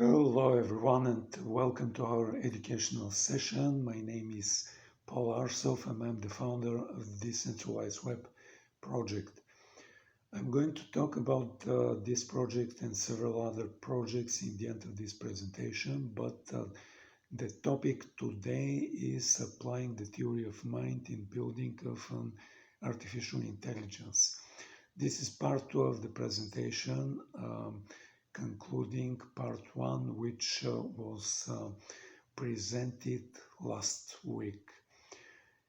Hello, everyone, and welcome to our educational session. My name is Paul Arsov, and I'm the founder of the Decentralized Web project. I'm going to talk about this project and several other projects in the end of this presentation, but the topic today is applying the theory of mind in building of an artificial intelligence. This is part 2 of the presentation. Concluding part 1, which was presented last week.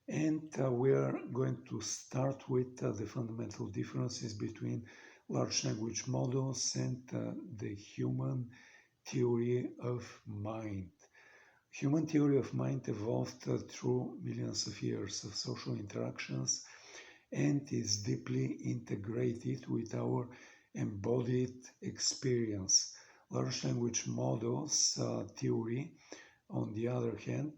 And we are going to start with the fundamental differences between large language models and the human theory of mind. Human theory of mind evolved through millions of years of social interactions and is deeply integrated with our embodied experience. Large language models theory, on the other hand,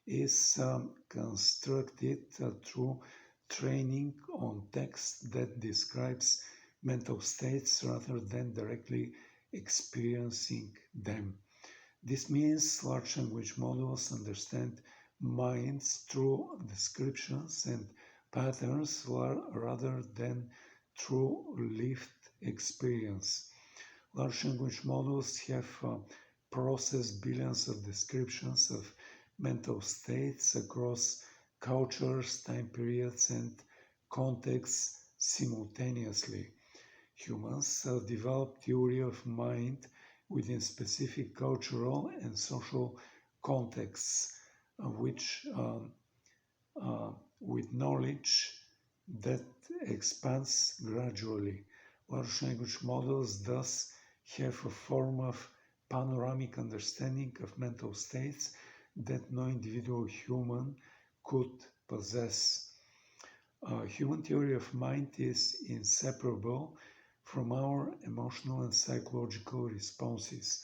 is constructed through training on text that describes mental states rather than directly experiencing them. This means large language models understand minds through descriptions and patterns rather than through lived experience. Large language models have processed billions of descriptions of mental states across cultures, time periods, and contexts simultaneously. Humans develop theory of mind within specific cultural and social contexts, which with knowledge that expands gradually. Large language models thus have a form of panoramic understanding of mental states that no individual human could possess. Human theory of mind is inseparable from our emotional and psychological responses.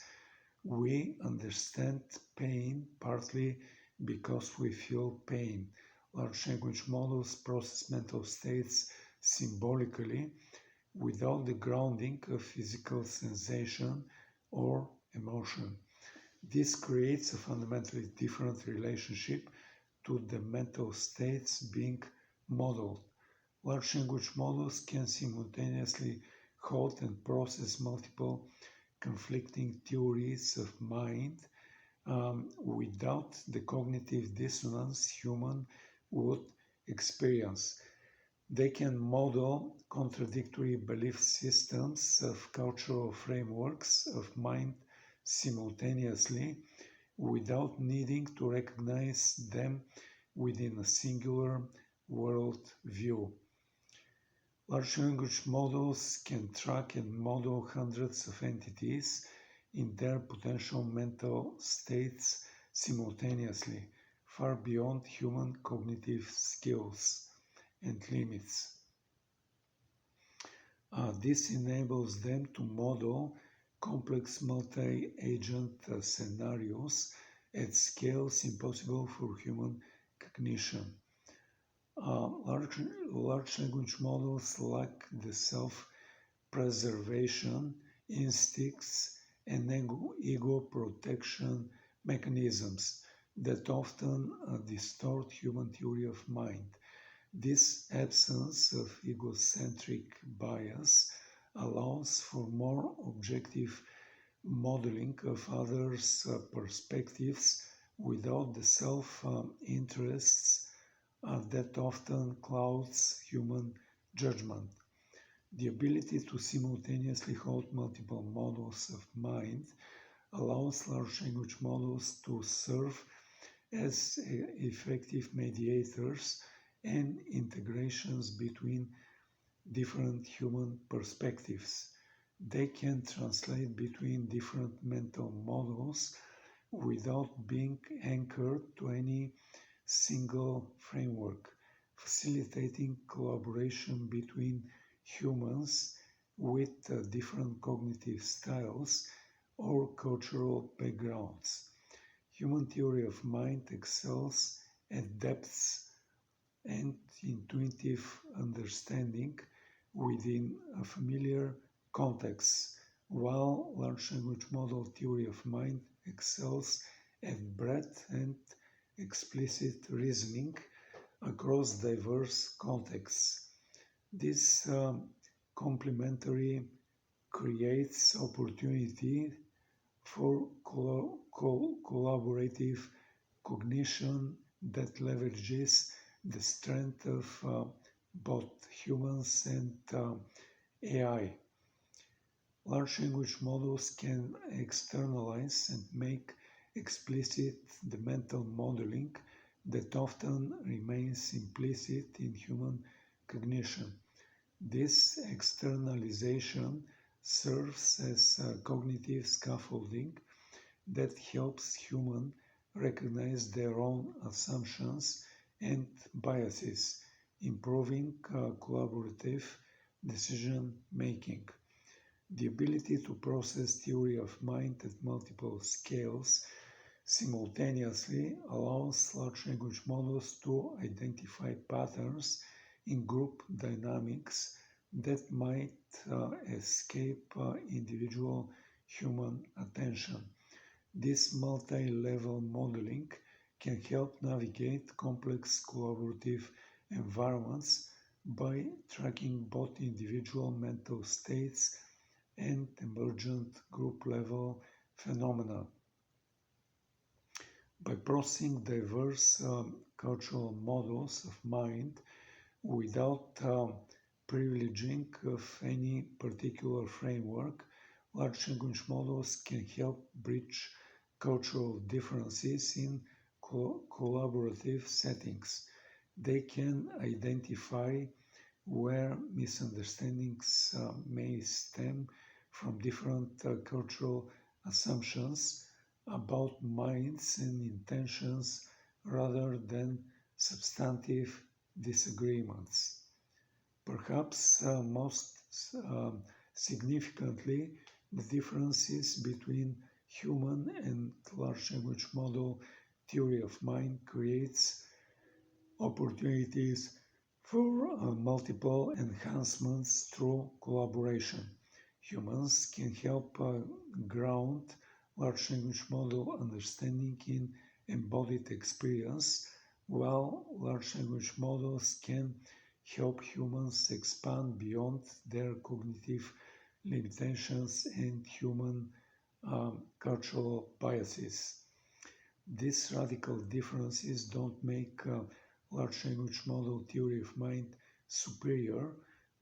We understand pain partly because we feel pain. Large language models process mental states symbolically without the grounding of physical sensation or emotion. This creates a fundamentally different relationship to the mental states being modeled. Large language models can simultaneously hold and process multiple conflicting theories of mind without the cognitive dissonance human would experience. They can model contradictory belief systems of cultural frameworks of mind simultaneously without needing to recognize them within a singular world view. Large language models can track and model hundreds of entities in their potential mental states simultaneously, far beyond human cognitive skills and limits. This enables them to model complex multi-agent scenarios at scales impossible for human cognition. Large language models lack the self-preservation instincts and ego protection mechanisms that often distort human theory of mind. This absence of egocentric bias allows for more objective modeling of others' perspectives without the self-interests that often clouds human judgment. The ability to simultaneously hold multiple models of mind allows large language models to serve as effective mediators and integrations between different human perspectives. They can translate between different mental models without being anchored to any single framework, facilitating collaboration between humans with different cognitive styles or cultural backgrounds. Human theory of mind excels at depths and intuitive understanding within a familiar context, while large language model theory of mind excels at breadth and explicit reasoning across diverse contexts. This complementary creates opportunity for collaborative cognition that leverages the strength of both humans and AI. Large language models can externalize and make explicit the mental modeling that often remains implicit in human cognition. This externalization serves as a cognitive scaffolding that helps humans recognize their own assumptions and biases, improving collaborative decision making. The ability to process theory of mind at multiple scales simultaneously allows large language models to identify patterns in group dynamics that might escape individual human attention. This multi-level modeling can help navigate complex collaborative environments by tracking both individual mental states and emergent group-level phenomena. By processing diverse cultural models of mind without privileging of any particular framework, large language models can help bridge cultural differences in collaborative settings. They can identify where misunderstandings may stem from different cultural assumptions about minds and intentions rather than substantive disagreements. Perhaps most significantly, the differences between human and large language model theory of mind creates opportunities for multiple enhancements through collaboration. Humans can help ground large language model understanding in embodied experience, while large language models can help humans expand beyond their cognitive limitations and human cultural biases. These radical differences don't make large language model theory of mind superior,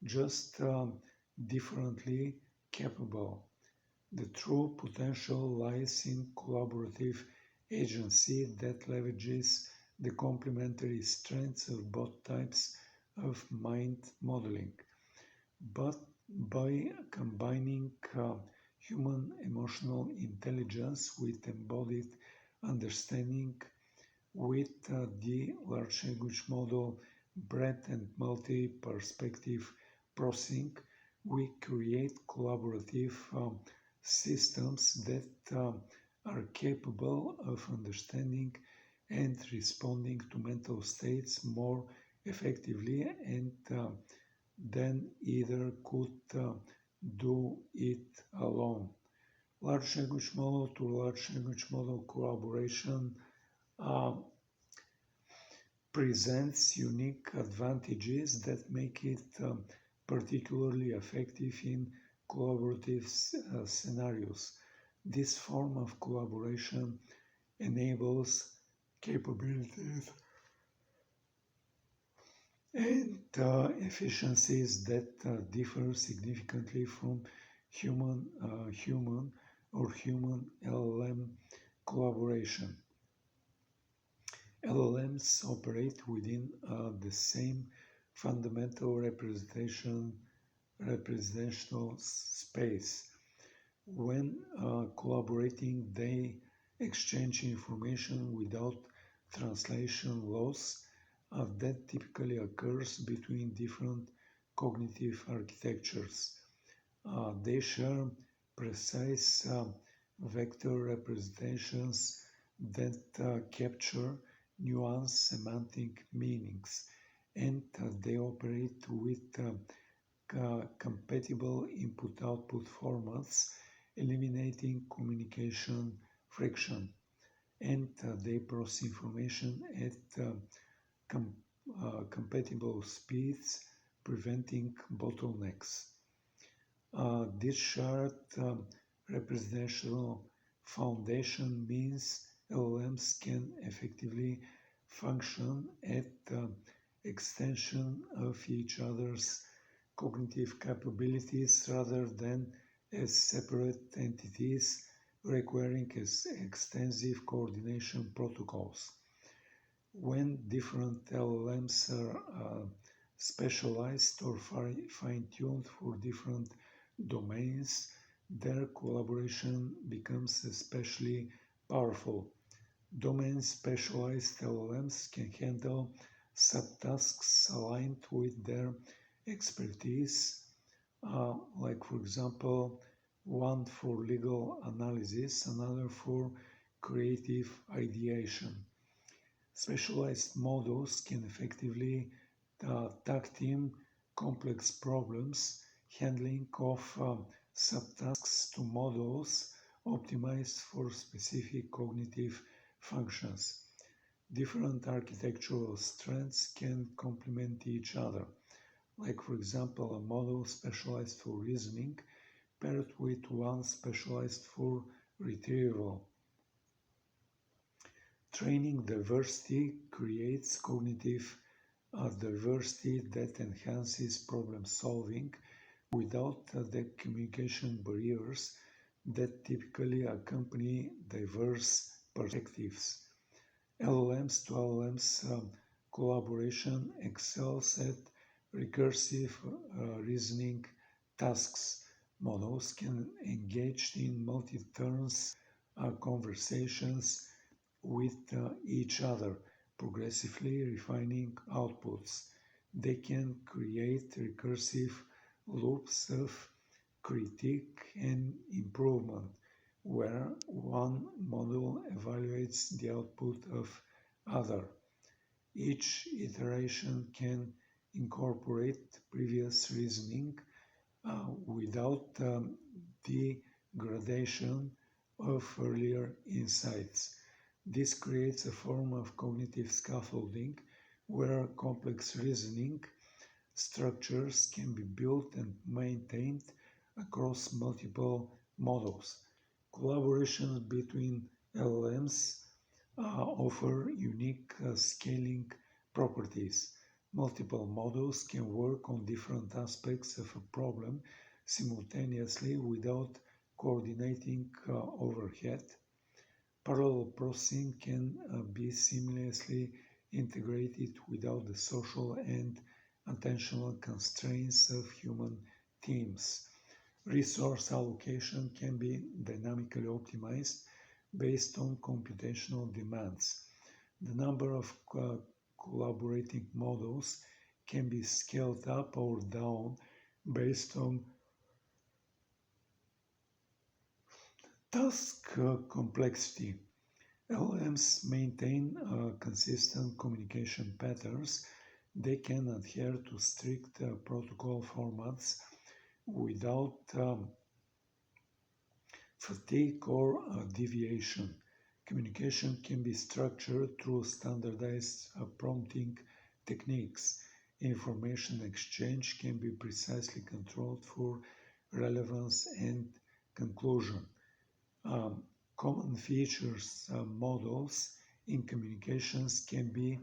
just differently capable. The true potential lies in collaborative agency that leverages the complementary strengths of both types of mind modeling. But by combining human emotional intelligence with embodied understanding with the large language model breadth and multi-perspective processing, we create collaborative systems that are capable of understanding and responding to mental states more effectively and than either could do it alone. Large language model to large language model collaboration uh, presents unique advantages that make it particularly effective in collaborative scenarios. This form of collaboration enables capabilities and efficiencies that differ significantly from human or human LLM collaboration. LLMs operate within the same fundamental representational space. When collaborating, they exchange information without translation loss that typically occurs between different cognitive architectures. They share precise vector representations that capture nuanced semantic meanings, and they operate with compatible input-output formats, eliminating communication friction, and they process information at com- compatible speeds, preventing bottlenecks. This shared representational foundation means LLMs can effectively function at extension of each other's cognitive capabilities rather than as separate entities requiring extensive coordination protocols. When different LLMs are specialized or fine-tuned for different domains, their collaboration becomes especially powerful. Domain-specialized LLMs can handle subtasks aligned with their expertise, like for example, one for legal analysis, another for creative ideation. Specialized models can effectively tag team complex problems, handling of subtasks to models optimized for specific cognitive functions. Different architectural strengths can complement each other, like for example a model specialized for reasoning paired with one specialized for retrieval. Training diversity creates cognitive diversity that enhances problem solving without the communication barriers that typically accompany diverse perspectives. LLMs to LLMs collaboration excels at recursive reasoning tasks. Models can engage in multi-turns conversations with each other, progressively refining outputs. They can create recursive loops of critique and improvement, where one model evaluates the output of other. Each iteration can incorporate previous reasoning without degradation of earlier insights. This creates a form of cognitive scaffolding where complex reasoning structures can be built and maintained across multiple models. Collaborations between LLMs offer unique scaling properties. Multiple models can work on different aspects of a problem simultaneously without coordinating overhead. Parallel processing can be seamlessly integrated without the social and attentional constraints of human teams. Resource allocation can be dynamically optimized based on computational demands. The number of collaborating models can be scaled up or down based on task complexity. LLMs maintain consistent communication patterns. They can adhere to strict protocol formats without fatigue or deviation. Communication can be structured through standardized prompting techniques. Information exchange can be precisely controlled for relevance and conclusion. Common features models in communications can be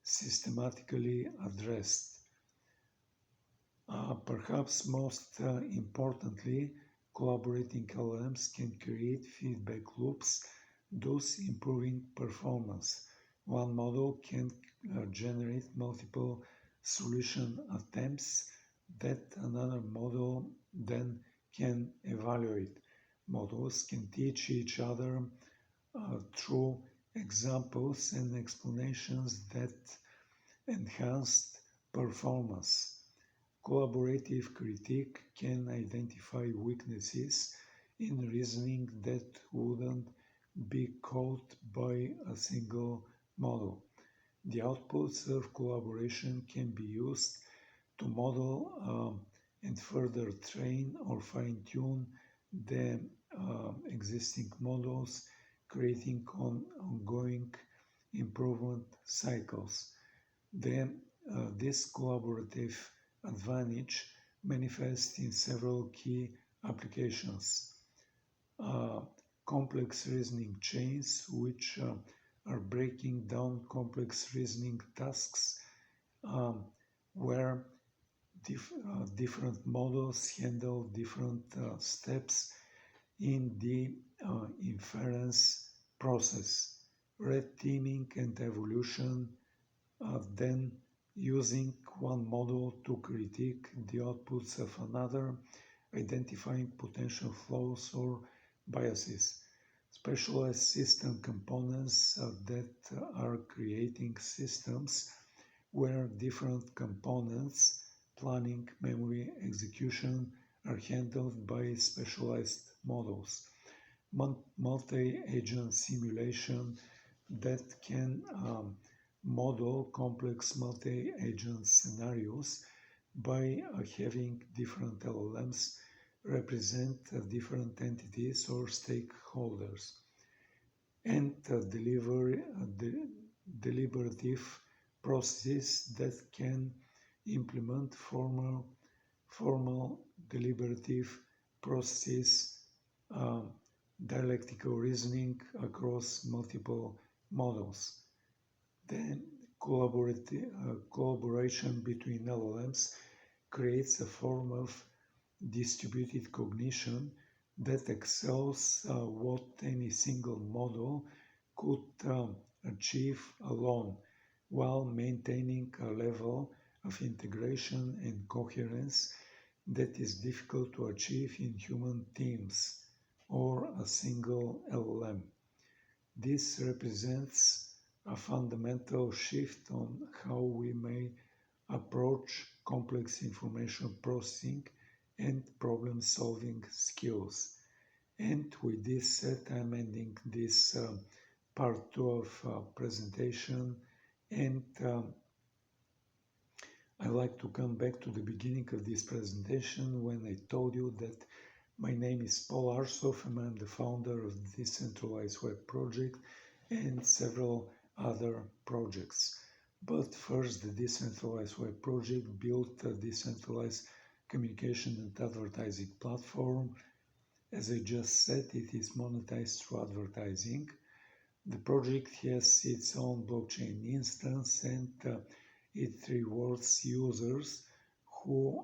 systematically addressed. Perhaps most importantly, collaborating LLMs can create feedback loops, thus improving performance. One model can generate multiple solution attempts that another model then can evaluate. Models can teach each other through examples and explanations that enhance performance. Collaborative critique can identify weaknesses in reasoning that wouldn't be caught by a single model. The outputs of collaboration can be used to model and further train or fine-tune the existing models, creating ongoing improvement cycles. This collaborative advantage manifests in several key applications. Uh, Complex reasoning chains, which are breaking down complex reasoning tasks, um, where different models handle different steps in the inference process. Red teaming and evolution, then using one model to critique the outputs of another, identifying potential flaws or biases. Specialized system components that are creating systems where different components, planning, memory, execution, are handled by specialized models. Multi-agent simulation that can model complex multi-agent scenarios by having different LLMs represent different entities or stakeholders, and deliberative processes that can implement formal deliberative processes, dialectical reasoning across multiple models. Then collaboration between LLMs creates a form of distributed cognition that excels what any single model could achieve alone, while maintaining a level of integration and coherence that is difficult to achieve in human teams or a single LLM. This represents a fundamental shift on how we may approach complex information processing and problem-solving skills. And with this said, I'm ending this part 2 of presentation, and I like to come back to the beginning of this presentation when I told you that my name is Paul Arsov and I'm the founder of the Decentralized Web project and several other projects. But first, the Decentralized Web project built a decentralized communication and advertising platform. As I just said, it is monetized through advertising. The project has its own blockchain instance, and it rewards users who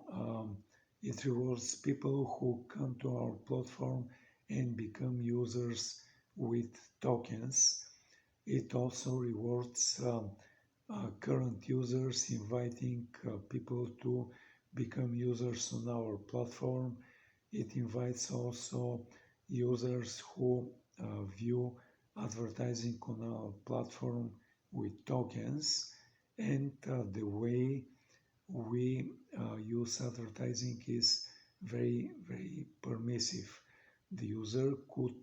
it rewards people who come to our platform and become users with tokens. It also rewards current users, inviting people to become users on our platform. It invites also users who view advertising on our platform with tokens, and the way we use advertising is very, very permissive. The user could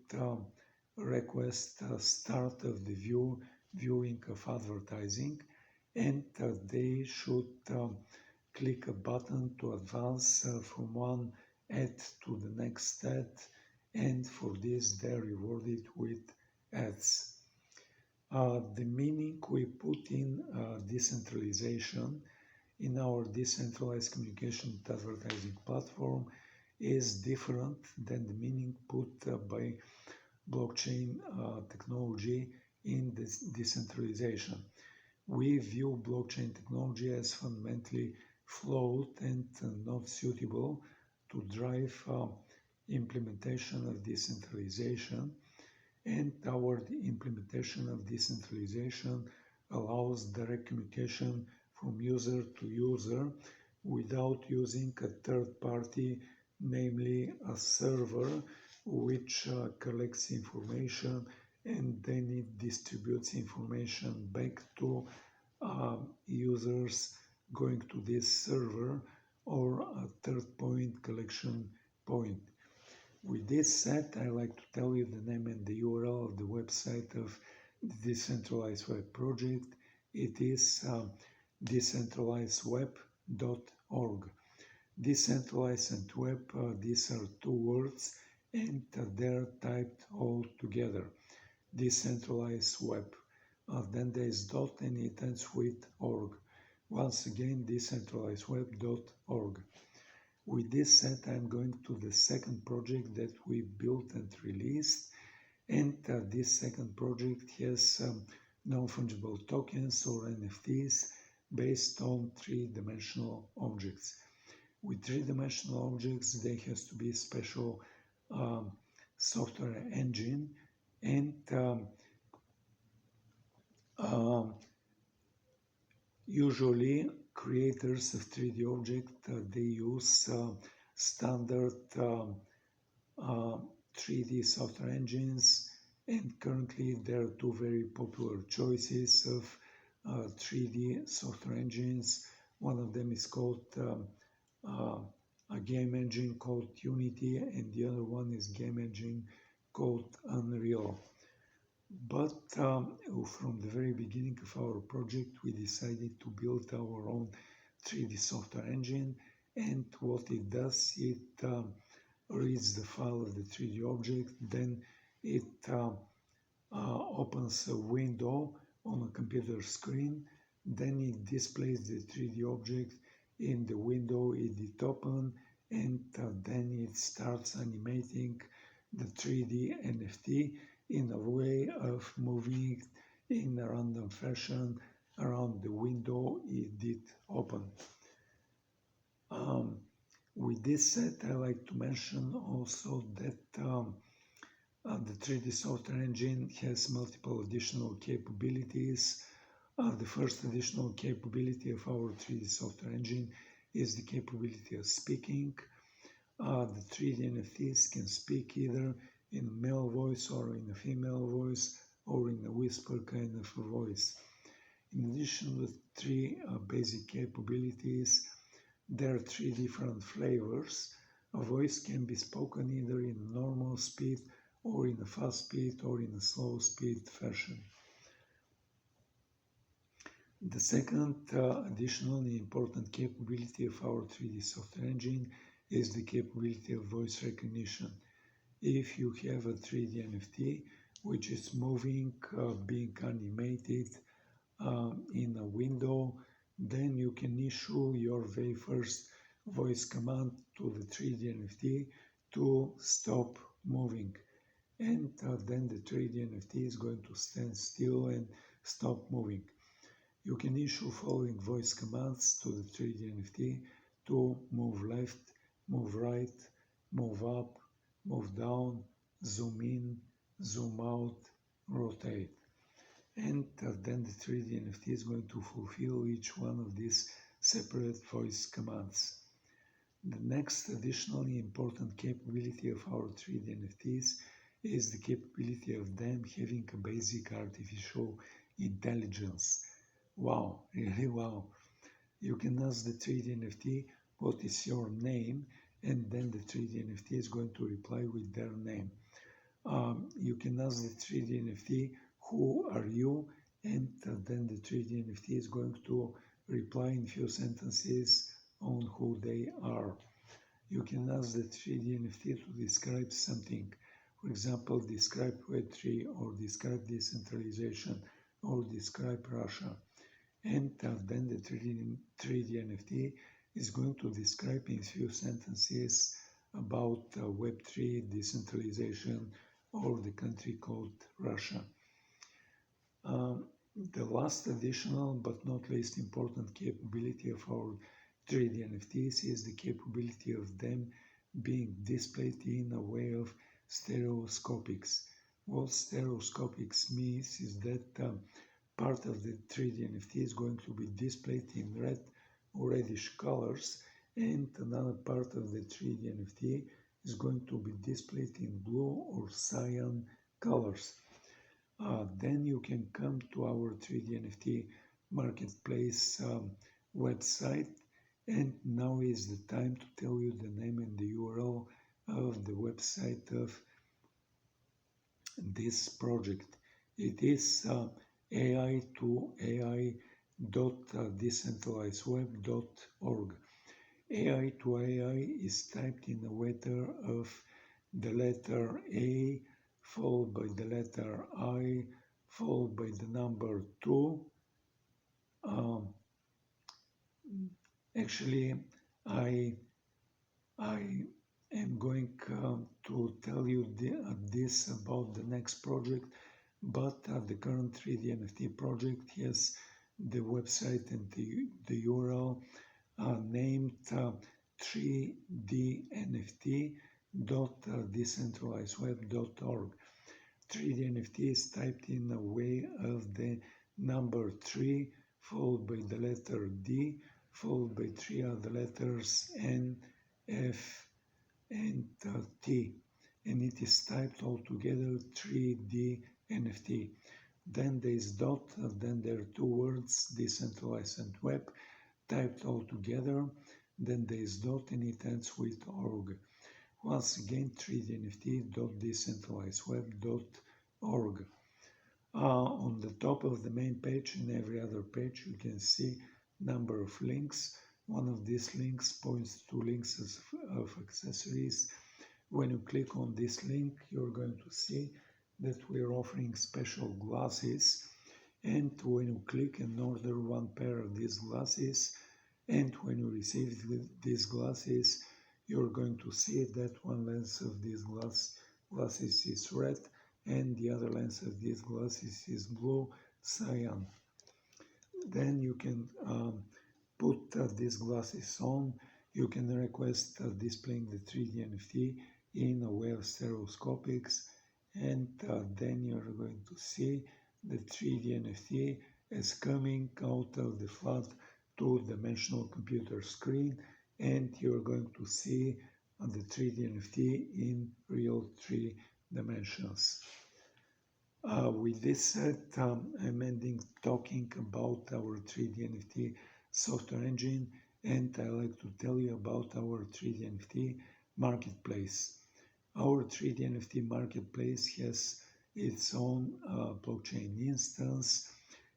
request a start of the viewing of advertising, and they should click a button to advance from one ad to the next ad, and for this they're rewarded with ads. The meaning we put in decentralization in our decentralized communication advertising platform is different than the meaning put by blockchain technology in this decentralization. We view blockchain technology as fundamentally flawed and not suitable to drive implementation of decentralization, and our implementation of decentralization allows direct communication from user to user without using a third party, namely a server, which collects information and then it distributes information back to users going to this server or a third point collection point. With this said, I like to tell you the name and the URL of the website of the Decentralized Web project. It is decentralizedweb.org. Decentralized and web, these are two words and they're typed all together. Decentralized web. Then there is dot and it ends with org. Once again, decentralizedweb.org. With this said, I'm going to the second project that we built and released. And this second project has non-fungible tokens or NFTs based on three-dimensional objects. With three-dimensional objects, there has to be a special software engine, and usually creators of 3D object they use standard 3D software engines, and currently there are two very popular choices of 3D software engines. One of them is called a game engine called Unity, and the other one is game engine called Unreal. But from the very beginning of our project, we decided to build our own 3D software engine, and what it does, it reads the file of the 3D object, then it opens a window on a computer screen, then it displays the 3D object in the window it opened, and then it starts animating the 3D NFT in a way of moving in a random fashion around the window it did open. With this said, I like to mention also that the 3D software engine has multiple additional capabilities. The first additional capability of our 3D software engine is the capability of speaking. The 3D NFTs can speak either in a male voice or in a female voice or in a whisper kind of a voice. In addition to three basic capabilities, there are three different flavors. A voice can be spoken either in normal speed or in a fast speed or in a slow speed fashion. The second additionally important capability of our 3D software engine is the capability of voice recognition. If you have a 3D NFT which is moving, being animated in a window, then you can issue your very first voice command to the 3D NFT to stop moving. And then the 3D NFT is going to stand still and stop moving. You can issue following voice commands to the 3D NFT to move left, move right, move up, move down, zoom in, zoom out, rotate. And then the 3D NFT is going to fulfill each one of these separate voice commands. The next additionally important capability of our 3D NFTs is the capability of them having a basic artificial intelligence. Wow, really wow. You can ask the 3D NFT what is your name, and then the 3D NFT is going to reply with their name. You can ask the 3D NFT who are you, and then the 3D NFT is going to reply in few sentences on who they are. You can ask the 3D NFT to describe something. For example, describe Web3 or describe decentralization or describe Russia. And then the 3D NFT is going to describe in few sentences about Web3, decentralization, or the country called Russia. The last additional but not least important capability of our 3D NFTs is the capability of them being displayed in a way of stereoscopics. What stereoscopics means is that part of the 3D NFT is going to be displayed in red or reddish colors, and another part of the 3D NFT is going to be displayed in blue or cyan colors. Then you can come to our 3D NFT marketplace website, and now is the time to tell you the name and the URL of the website of this project. It is ai2ai.decentralizedweb.org. AI to AI is typed in a letter of the letter A, followed by the letter I, followed by the number 2. Um, Actually, I I am going to tell you this about the next project, but the current 3D NFT project has the website and the URL named 3dnft.decentralizedweb.org. 3D NFT is typed in a way of the number 3 followed by the letter D followed by 3 other letters N, F, and T, and it is typed all together 3D NFT. Then there is dot, then there are two words, decentralized and web, typed all together. Then there is dot and it ends with org. Once again, 3dnft.decentralizedweb.org. On the top of the main page and every other page, you can see number of links. One of these links points to links of accessories. When you click on this link, you're going to see that we're offering special glasses. And when you click and order one pair of these glasses, and when you receive these glasses, you're going to see that one lens of these glasses is red and the other lens of these glasses is blue cyan. Then you can put these glasses on. You can request displaying the 3D NFT in a way of stereoscopics, and then you're going to see the 3D NFT as coming out of the flat two-dimensional computer screen, and you're going to see the 3D NFT in real 3 dimensions. With this said, I'm ending talking about our 3D NFT software engine, and I'd like to tell you about our 3D NFT marketplace. Our 3D NFT marketplace has its own blockchain instance.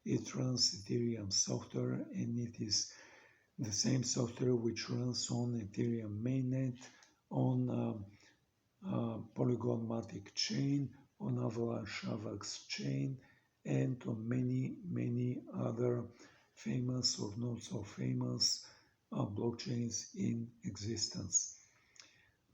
It runs Ethereum software, and it is the same software which runs on Ethereum mainnet, on Polygon Matic chain, on Avalanche AVAX chain, and on many other famous or not so famous blockchains in existence.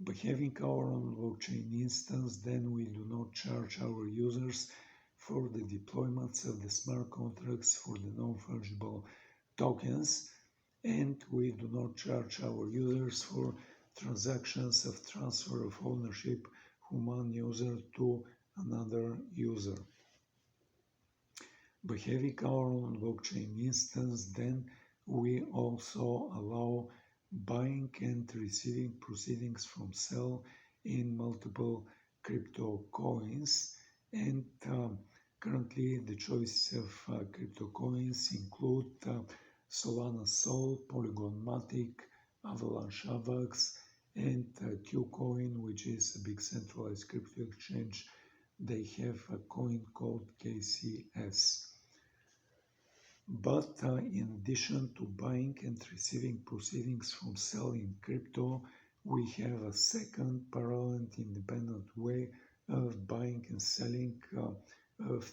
By having our own blockchain instance, then we do not charge our users for the deployments of the smart contracts for the non-fungible tokens, and we do not charge our users for transactions of transfer of ownership from one user to another user. By having our own blockchain instance, then we also allow buying and receiving proceedings from sale in multiple crypto coins, and currently the choice of crypto coins include Solana Sol, Polygon Matic, Avalanche AVAX, and Qcoin, which is a big centralized crypto exchange. They have a coin called KCS. But in addition to buying and receiving proceedings from selling crypto, we have a second parallel and independent way of buying and selling of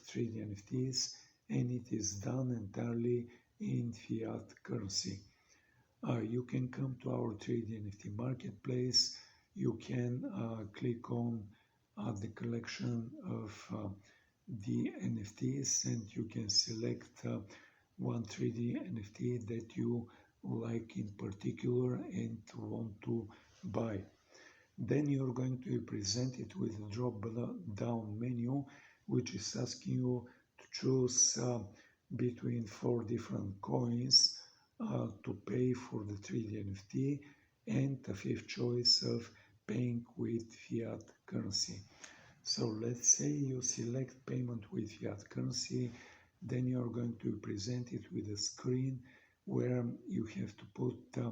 3D NFTs, and it is done entirely in fiat currency. You can come to our 3D NFT marketplace. You can click on the collection of the NFTs, and you can select one 3D NFT that you like in particular and want to buy. Then you're going to be presented with a drop-down menu, which is asking you to choose between 4 different coins to pay for the 3D NFT, and a fifth choice of paying with fiat currency. So let's say you select payment with fiat currency, then you're going to be presented with a screen where you have to put the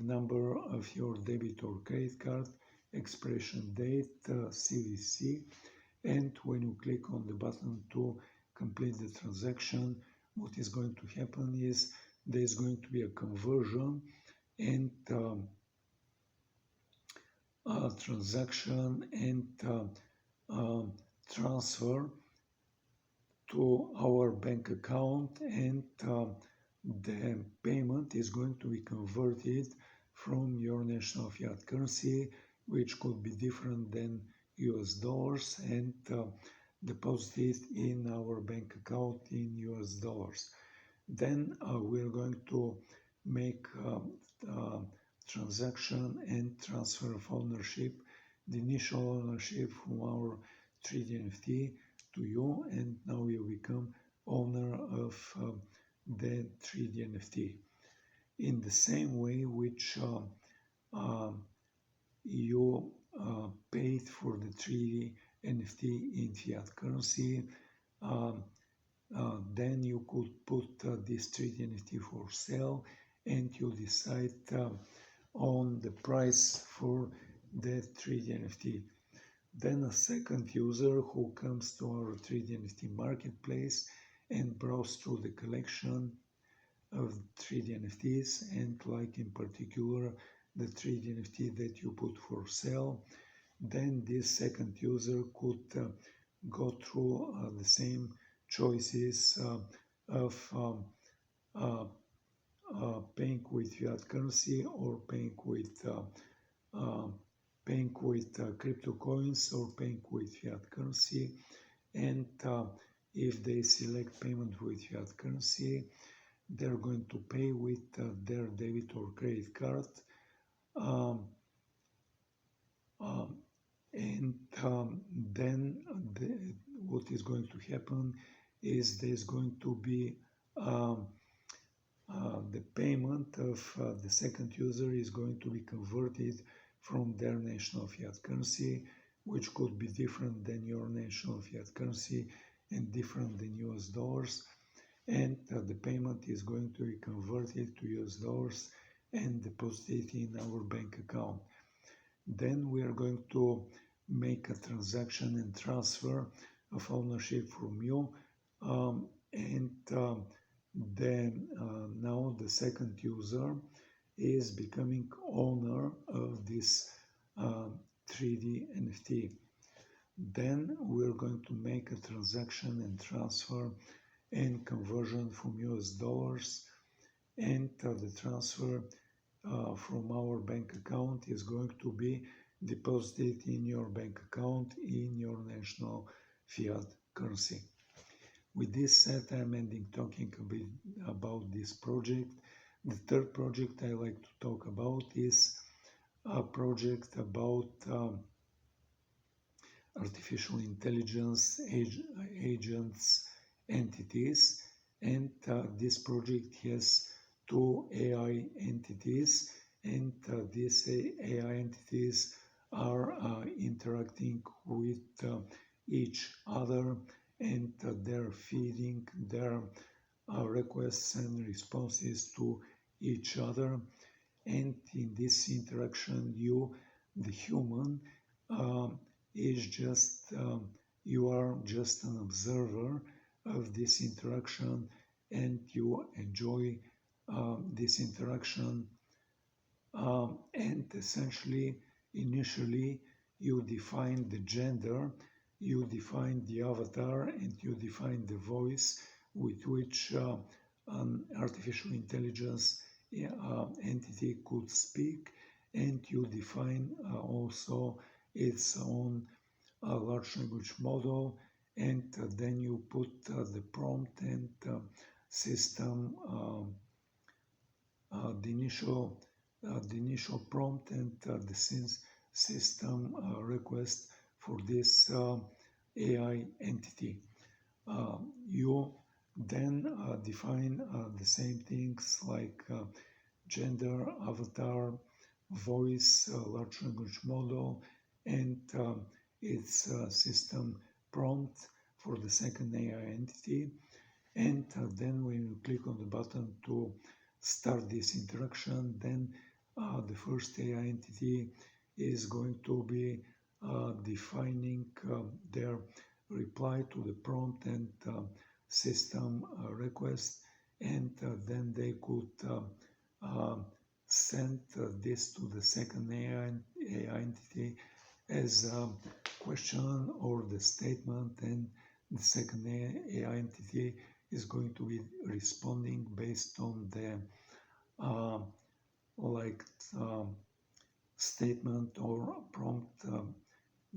number of your debit or credit card, expiration date, CVC, and when you click on the button to complete the transaction, what is going to happen is there is going to be a conversion and transaction and transfer to our bank account, and the payment is going to be converted from your national fiat currency, which could be different than US dollars, and deposited in our bank account in US dollars. Then we're going to make transaction and transfer of ownership, the initial ownership from our 3D NFT to you, and now you become owner of the 3D NFT. In the same way which you paid for the 3D NFT in fiat currency, then you could put this 3D NFT for sale, and you decide on the price for the 3D NFT. Then a second user who comes to our 3D NFT marketplace and browse through the collection of 3D NFTs, and like in particular the 3D NFT that you put for sale, then this second user could go through the same choices of paying with fiat currency or paying with crypto coins or paying with fiat currency. And if they select payment with fiat currency, they're going to pay with their debit or credit card. Then what is going to happen is there's going to be the payment of the second user is going to be converted from their national fiat currency, which could be different than your national fiat currency and different than US dollars. And the payment is going to be converted to US dollars and deposited in our bank account. Then we are going to make a transaction and transfer of ownership from you, and then now the second user is becoming owner of this 3D NFT. Then we're going to make a transaction and transfer and conversion from US dollars, and the transfer from our bank account is going to be deposited in your bank account in your national fiat currency. With this said, I'm ending talking a bit about this project. The third project I like to talk about is a project about artificial intelligence agents entities, and this project has two AI entities, and these AI entities are interacting with each other, and they're feeding their requests and responses to each other. And in this interaction, you, the human, is just you are just an observer of this interaction, and you enjoy this interaction. And essentially, initially, you define the gender, you define the avatar, and you define the voice with which an artificial intelligence entity could speak, and you define also its own large language model, and then you put the prompt and system, the initial prompt and the system request for this AI entity. You then define the same things like gender, avatar, voice, large language model, and its system prompt for the second AI entity. And then when you click on the button to start this interaction, then the first AI entity is going to be defining their reply to the prompt and system request, and then they could send this to the second AI entity as a question or the statement, and the second AI entity is going to be responding based on the uh, like statement or prompt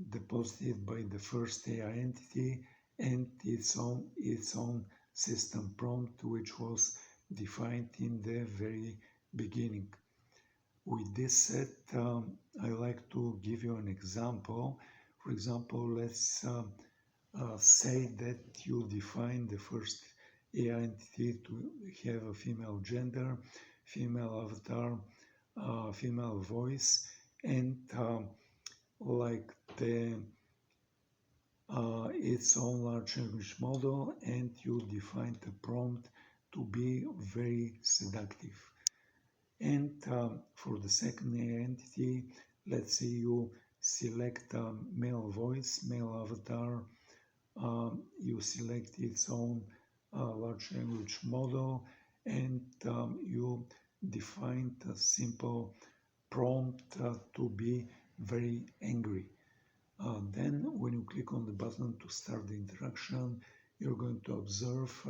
deposited by the first AI entity and its own system prompt, which was defined in the very beginning. With this set, I like to give you an example. For example, let's say that you define the first AI entity to have a female gender, female avatar, female voice, and like the its own large language model, and you define the prompt to be very seductive. And for the second AI entity, let's say you select a male voice, male avatar, you select its own large language model, and you define a simple prompt to be very angry. Then when you click on the button to start the interaction, you're going to observe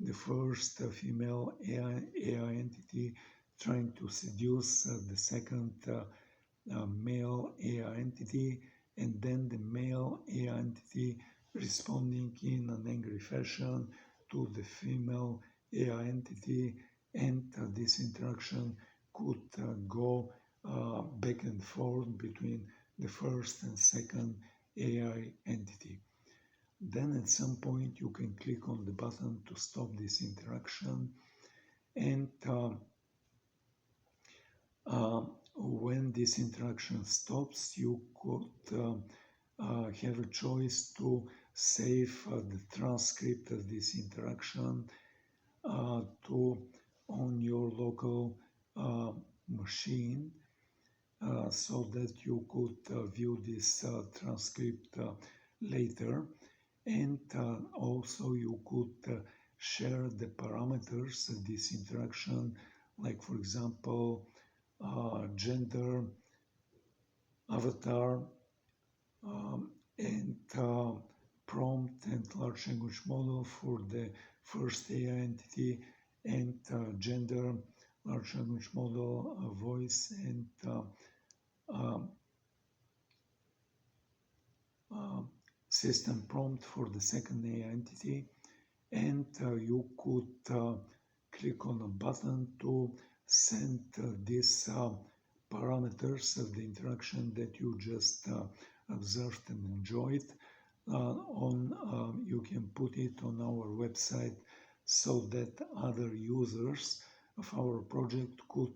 the first female AI entity trying to seduce the second male AI entity, and then the male AI entity responding in an angry fashion to the female AI entity, and this interaction could go back and forth between the first and second AI entity. Then at some point you can click on the button to stop this interaction, and when this interaction stops, you could have a choice to save the transcript of this interaction to on your local machine, so that you could view this transcript later, and also you could share the parameters of this interaction, like for example gender, avatar, and prompt and large language model for the first AI entity, and gender, large language model, voice, and system prompt for the second AI entity. And you could click on a button to send these parameters of the interaction that you just observed and enjoyed you can put it on our website so that other users of our project could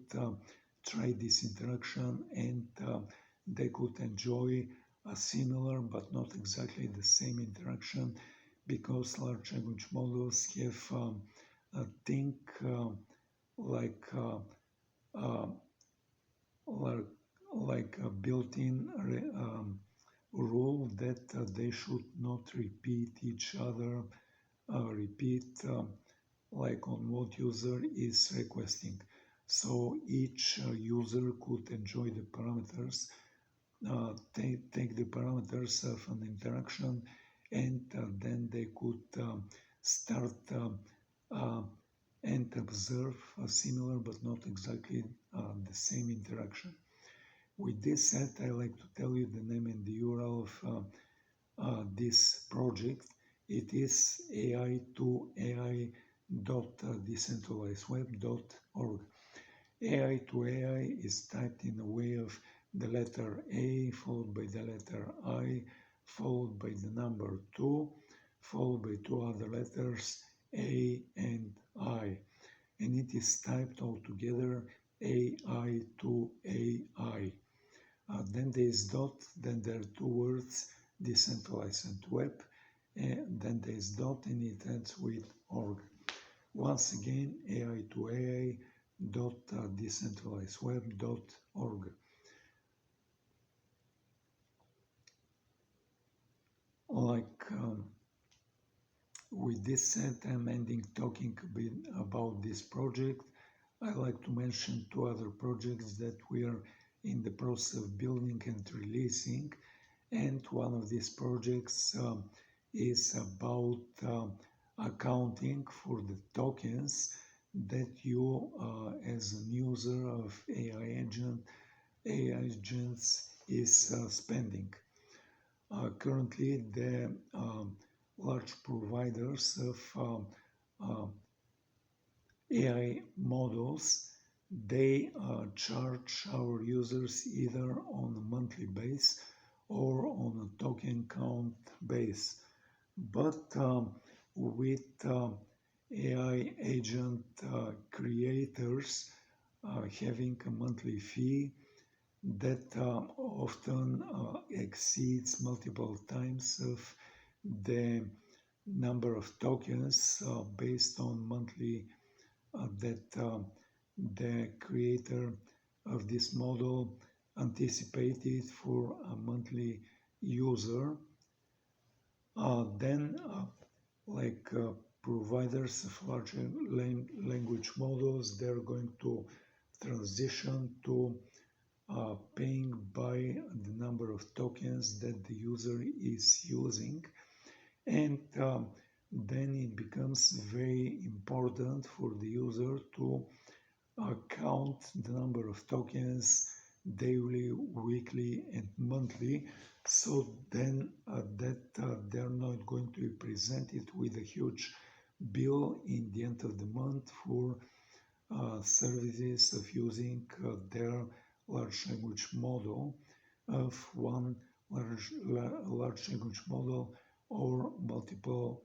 try this interaction, and they could enjoy a similar but not exactly the same interaction, because large language models have think like a built-in rule that they should not repeat each other, repeat like on what user is requesting. So each user could enjoy the parameters, take the parameters of an interaction, and then they could start and observe a similar but not exactly the same interaction. With this said, I like to tell you the name and the URL of this project. It is ai2ai.decentralizedweb.org. AI to AI is typed in a way of the letter A followed by the letter I, followed by the number 2, followed by two other letters A and I. And it is typed all together AI to AI. Then there is dot, then there are two words, decentralized and web, and then there is dot, and it ends with org. Once again, AI to AI dot decentralizedweb.org. With this said, I'm ending talking a bit about this project. I like to mention two other projects that we are in the process of building and releasing. And one of these projects is about accounting for the tokens that you, as a user of AI agents, is spending. Currently, the large providers of AI models, they charge our users either on a monthly base or on a token count base. But with AI agent creators having a monthly fee that often exceeds multiple times of the number of tokens based on monthly that the creator of this model anticipated for a monthly user. Then providers of large language models, they're going to transition to paying by the number of tokens that the user is using. And then it becomes very important for the user to count the number of tokens daily, weekly, and monthly, so then they're not going to be presented with a huge bill in the end of the month for services of using their large language model of one large language model or multiple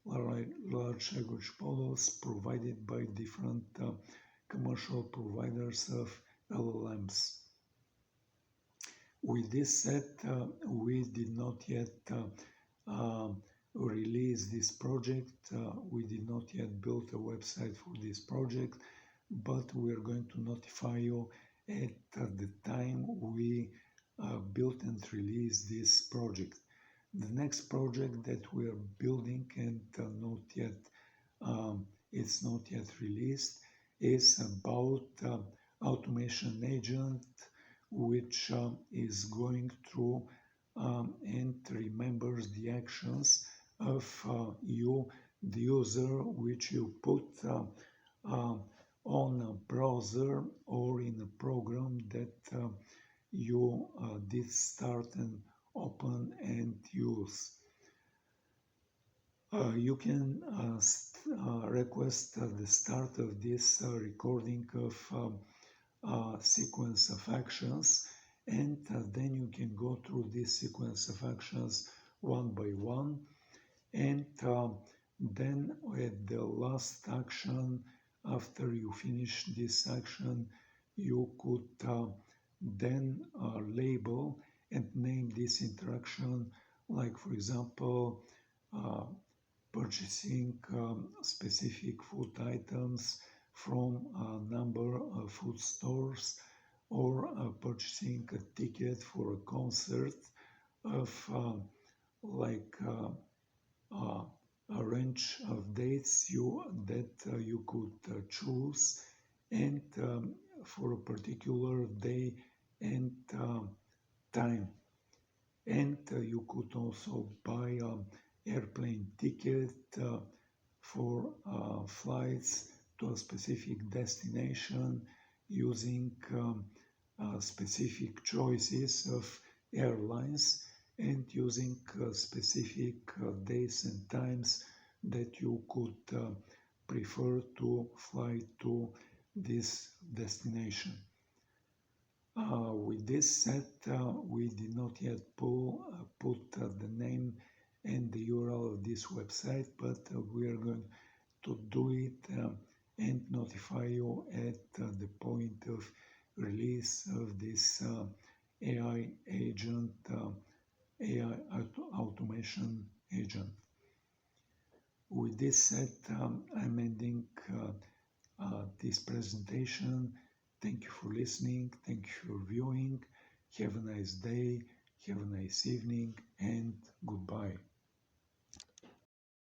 large language models provided by different commercial providers of LLMs. With this said, we did not yet release this project. We did not yet build a website for this project, but we are going to notify you at the time we build and release this project. The next project that we are building and it's not yet released is about automation agent, which is going through and remembers the actions of you, the user, which you put on a browser or in a program that you did start and open and use. You can request the start of this recording of sequence of actions, and then you can go through this sequence of actions one by one, and then at the last action, after you finish this action, you could then label and name this interaction, like for example purchasing specific food items from a number of food stores, or purchasing a ticket for a concert of a range of dates that you could choose, and for a particular day and time. And you could also buy an airplane ticket for flights to a specific destination using specific choices of airlines and using specific days and times that you could prefer to fly to this destination. With this set, we did not yet put the name and the URL of this website, but we are going to do it and notify you at the point of release of this AI agent, AI automation agent. With this said, I'm ending this presentation. Thank you for listening. Thank you for viewing. Have a nice day. Have a nice evening, and goodbye.